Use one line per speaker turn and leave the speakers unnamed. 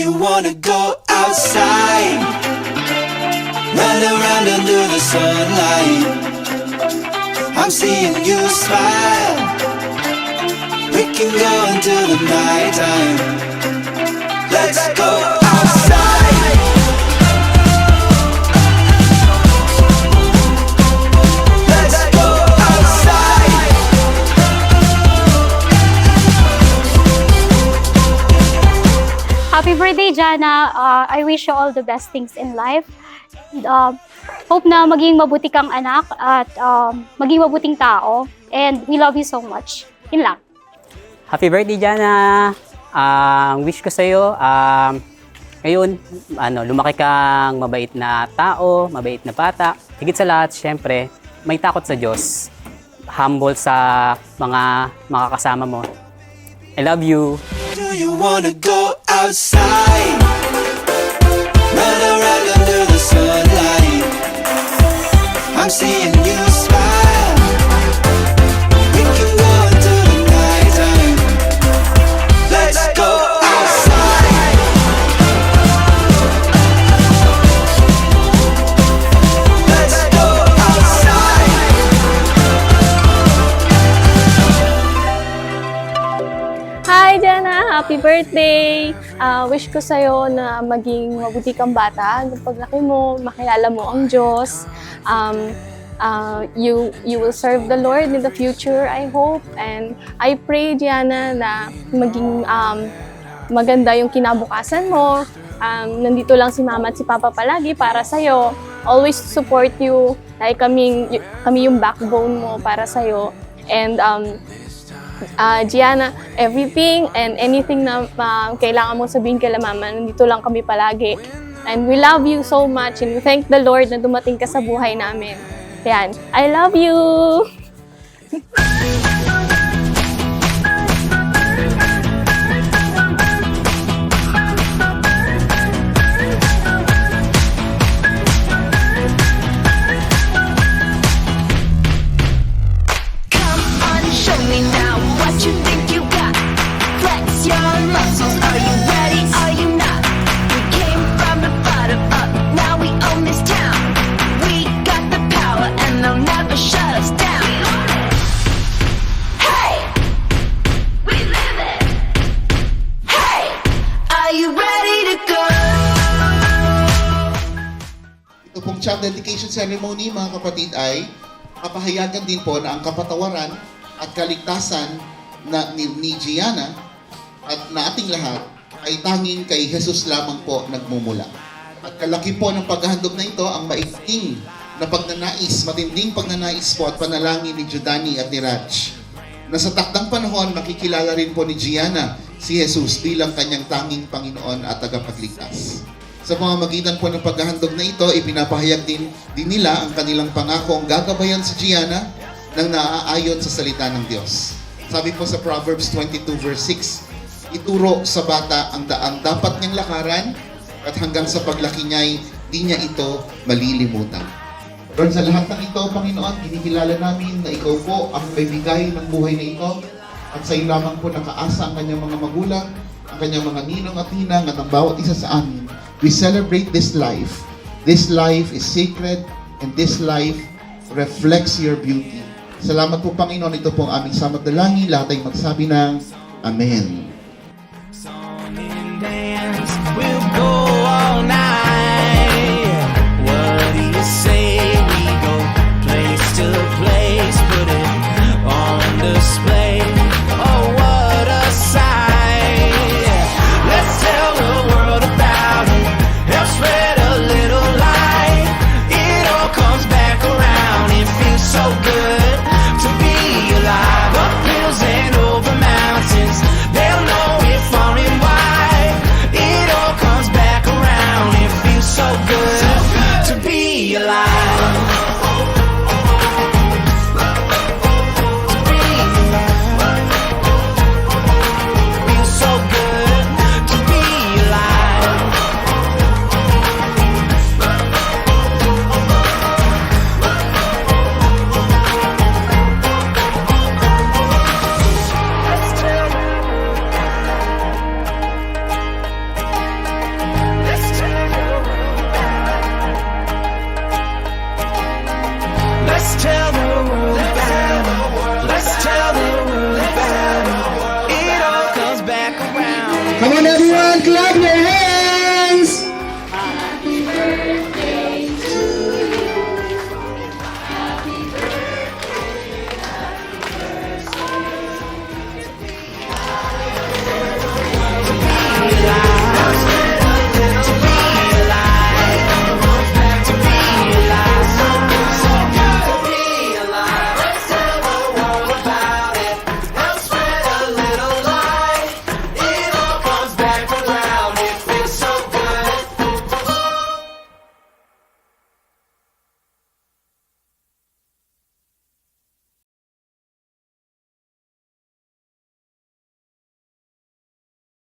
you wanna go outside? Run around under the sunlight. I'm seeing you smile. We can go until the night time. Let's go outside. Let's go outside.
Happy birthday, Jana. I wish you all the best things in life. Hope na maging mabuti kang anak at maging mabuting tao. And we love you so much. Yun lang.
Happy birthday, Jana! Ang wish ko sa'yo, ngayon, lumaki kang mabait na tao, mabait na bata. Higit sa lahat, syempre, may takot sa Diyos. Humble sa mga kasama mo. I love you!
Do you wanna go outside? Run around under the sunlight. I'm seeing you smile. We can go until the night time. Let's go outside. Let's go outside.
Hi, Jana! Happy birthday! Wish ko sa'yo na maging mabuti kang bata. Nung paglaki mo, makilala mo ang Diyos. You will serve the Lord in the future, I hope. And I pray, Jana, na maging maganda yung kinabukasan mo. Nandito lang si Mama at si Papa palagi para sa'yo. Always support you. Like kami yung backbone mo para sa'yo. And Gianna, everything and anything na kailangan mong sabihin kay Mama, nandito lang kami palagi. And we love you so much and we thank the Lord na dumating ka sa buhay namin. Yan, I love you!
Come on, show me now what you think you got. Flex your muscles. Are you ready? Are you not? We came from the bottom up. Now we own this town. We got the power and they'll never shut us down. Hey, we live it. Hey, are you ready to go?
Ito pong child dedication ceremony, mga kapatid, ay kapahayagan din po na ang kapatawaran at kaligtasan ni Gianna at na ating lahat ay tanging kay Jesus lamang po nagmumula. At kalaki po ng paghahandog na ito ang maigting na pagnanais, matinding pagnanais po at panalangin ni Judani at ni Raj. Na sa takdang panahon, makikilala rin po ni Gianna si Jesus bilang kanyang tanging Panginoon at tagapagligtas. Sa pamamagitan po ng paghahandog na ito, ipinapahayag din nila ang kanilang pangakong gagabayan si Gianna ng naaayon sa salita ng Diyos. Sabi po sa Proverbs 22 verse 6, ituro sa bata ang daang dapat niyang lakaran at hanggang sa paglaki niya'y di niya ito malilimutan. Lord, sa lahat ng ito, Panginoon, kinikilala namin na ikaw po ang may bigay ng buhay na ito at sa iyo lamang po nakaasa ang kanyang mga magulang, ang kanyang mga ninong at ninang at ang bawat isa sa amin. We celebrate this life. This life is sacred and this life reflects your beauty. Salamat po, Panginoon. Ito po ang aming samot dalangin. Lahat ay magsabi ng Amen.
Song and dance, we'll go all night. What do you say we go place to place, put it on display? Oh, what a sight! Let's tell the world about it. Help spread a little light. It all comes back around. It feels so good to be alive. Up hills and over mountains, they'll know it far and wide. It all comes back around. It feels so good to be alive. To be alive. Feels so good to be alive. Let's tell